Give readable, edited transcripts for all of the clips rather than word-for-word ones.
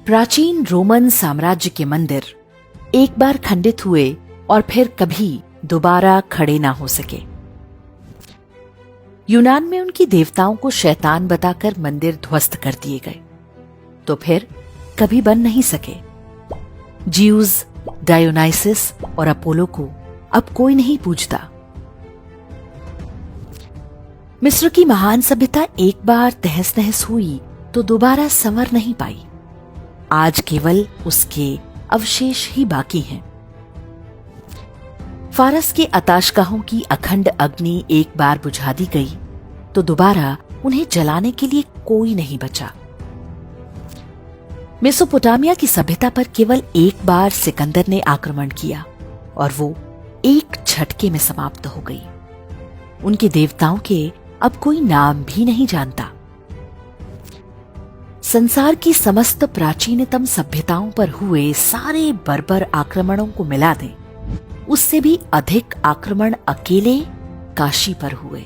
प्राचीन रोमन साम्राज्य के मंदिर एक बार खंडित हुए और फिर कभी दोबारा खड़े ना हो सके। यूनान में उनकी देवताओं को शैतान बताकर मंदिर ध्वस्त कर दिए गए, तो फिर कभी बन नहीं सके। ज्यूज, डायोनाइसिस और अपोलो को अब कोई नहीं पूजता। मिस्र की महान सभ्यता एक बार तहस नहस हुई तो दोबारा संवर नहीं पाई। आज केवल उसके अवशेष ही बाकी हैं। फारस के आताशगाहों की अखंड अग्नि एक बार बुझा दी गई तो दोबारा उन्हें जलाने के लिए कोई नहीं बचा। मेसोपोटामिया की सभ्यता पर केवल एक बार सिकंदर ने आक्रमण किया और वो एक झटके में समाप्त हो गई। उनके देवताओं के अब कोई नाम भी नहीं जानता। संसार की समस्त प्राचीनतम सभ्यताओं पर हुए सारे बर्बर आक्रमणों को मिला दें, उससे भी अधिक आक्रमण अकेले काशी पर हुए।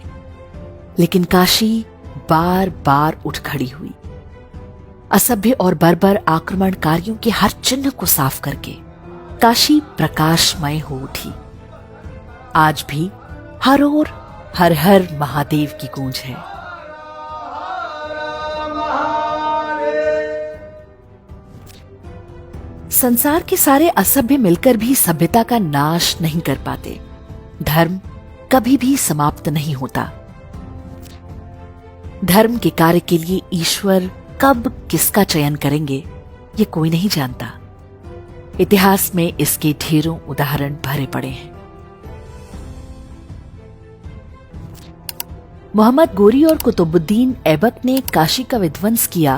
लेकिन काशी बार बार उठ खड़ी हुई। असभ्य और बर्बर आक्रमणकारियों के हर चिन्ह को साफ करके काशी प्रकाशमय हो उठी। आज भी हर ओर हर हर महादेव की गूंज है। संसार के सारे असभ्य मिलकर भी सभ्यता का नाश नहीं कर पाते। धर्म कभी भी समाप्त नहीं होता। धर्म के कार्य के लिए ईश्वर कब किसका चयन करेंगे, ये कोई नहीं जानता। इतिहास में इसके ढेरों उदाहरण भरे पड़े हैं। मोहम्मद गोरी और कुतुबुद्दीन ऐबक ने काशी का विध्वंस किया,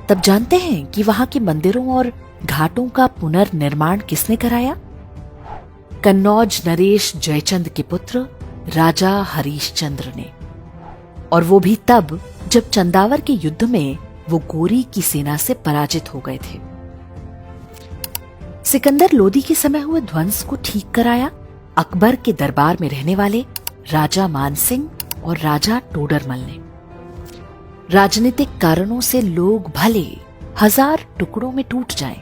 तब जानते हैं कि वहां के मंदिरों और घाटों का पुनर्निर्माण किसने कराया? कन्नौज नरेश जयचंद के पुत्र राजा हरीशचंद्र ने। और वो भी तब जब चंदावर के युद्ध में वो गोरी की सेना से पराजित हो गए थे। सिकंदर लोदी के समय हुए ध्वंस को ठीक कराया अकबर के दरबार में रहने वाले राजा मानसिंह और राजा टोडरमल ने। राजनीतिक कारणों से लोग भले 1000 टुकड़ों में टूट जाएं,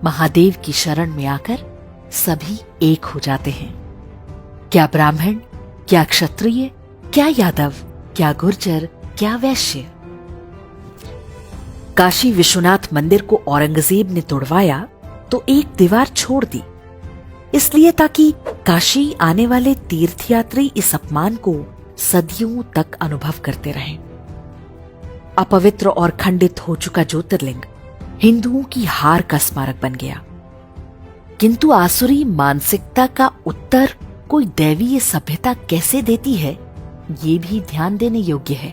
महादेव की शरण में आकर सभी एक हो जाते हैं। क्या ब्राह्मण, क्या क्षत्रिय, क्या यादव, क्या गुर्जर, क्या वैश्य। काशी विश्वनाथ मंदिर को औरंगजेब ने तोड़वाया तो एक दीवार छोड़ दी, इसलिए ताकि काशी आने वाले तीर्थयात्री इस अपमान को सदियों तक अनुभव करते रहें। अपवित्र और खंडित हो चुका ज्योतिर्लिंग हिंदुओं की हार का स्मारक बन गया। किंतु आसुरी मानसिकता का उत्तर कोई दैवीय सभ्यता कैसे देती है, ये भी ध्यान देने योग्य है।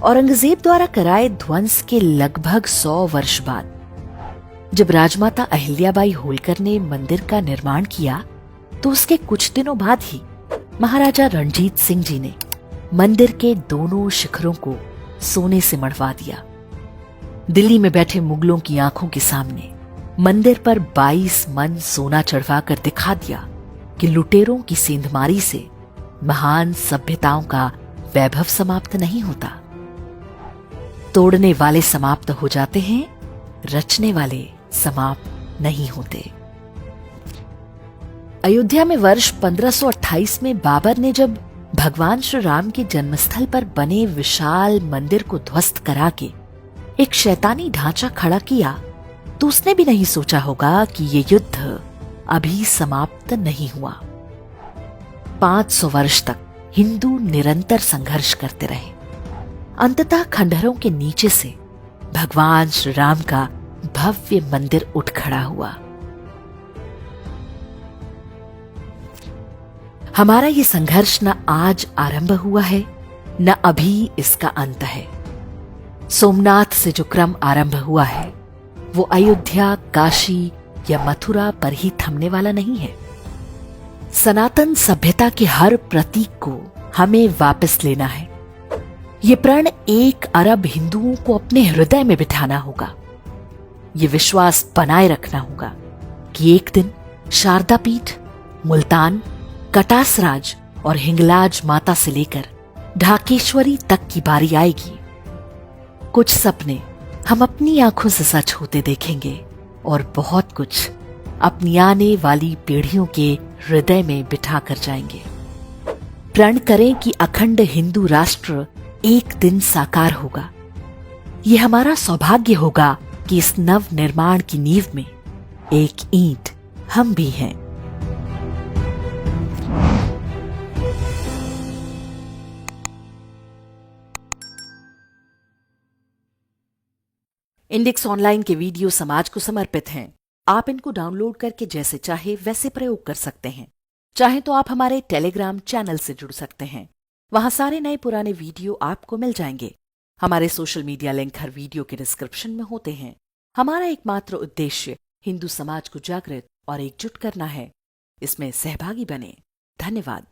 औरंगजेब द्वारा कराए ध्वंस के लगभग 100 वर्ष बाद जब राजमाता अहिल्याबाई होलकर ने मंदिर का निर्माण किया, तो उसके कुछ दिनों बाद ही महाराजा रणजीत सिंह जी ने मंदिर के दोनों शिखरों को सोने से मढ़वा दिया। दिल्ली में बैठे मुगलों की आंखों के सामने मंदिर पर 22 मन सोना चढ़वा कर दिखा दिया कि लुटेरों की सेंधमारी से महान सभ्यताओं का वैभव समाप्त नहीं होता। तोड़ने वाले समाप्त हो जाते हैं, रचने वाले समाप्त नहीं होते। अयोध्या में वर्ष 1528 में बाबर ने जब भगवान श्री राम के जन्मस्थल पर बने विशाल मंदिर को ध्वस्त करा के एक शैतानी ढांचा खड़ा किया, तो उसने भी नहीं सोचा होगा कि ये युद्ध अभी समाप्त नहीं हुआ। 500 वर्ष तक हिंदू निरंतर संघर्ष करते रहे। अंततः खंडहरों के नीचे से भगवान श्री राम का भव्य मंदिर उठ खड़ा हुआ। हमारा ये संघर्ष न आज आरंभ हुआ है, न अभी इसका अंत है। सोमनाथ से जो क्रम आरंभ हुआ है, वो अयोध्या, काशी या मथुरा पर ही थमने वाला नहीं है। सनातन सभ्यता के हर प्रतीक को हमें वापस लेना है। ये प्रण 1 अरब हिंदुओं को अपने हृदय में बिठाना होगा। ये विश्वास बनाए रखना होगा कि एक दिन शारदा पीठ, मुल्तान, कटासराज और हिंगलाज माता से लेकर ढाकेश्वरी तक की बारी आएगी। कुछ सपने हम अपनी आंखों से सच होते देखेंगे और बहुत कुछ अपनी आने वाली पीढ़ियों के हृदय में बिठा कर जाएंगे। प्रण करें कि अखंड हिंदू राष्ट्र एक दिन साकार होगा। ये हमारा सौभाग्य होगा कि इस नव निर्माण की नींव में एक ईंट हम भी हैं। इंडेक्स ऑनलाइन के वीडियो समाज को समर्पित हैं। आप इनको डाउनलोड करके जैसे चाहे वैसे प्रयोग कर सकते हैं। चाहे तो आप हमारे टेलीग्राम चैनल से जुड़ सकते हैं। वहां सारे नए पुराने वीडियो आपको मिल जाएंगे। हमारे सोशल मीडिया लिंक हर वीडियो के डिस्क्रिप्शन में होते हैं। हमारा एकमात्र उद्देश्य हिंदू समाज को जागृत और एकजुट करना है। इसमें सहभागी बने। धन्यवाद।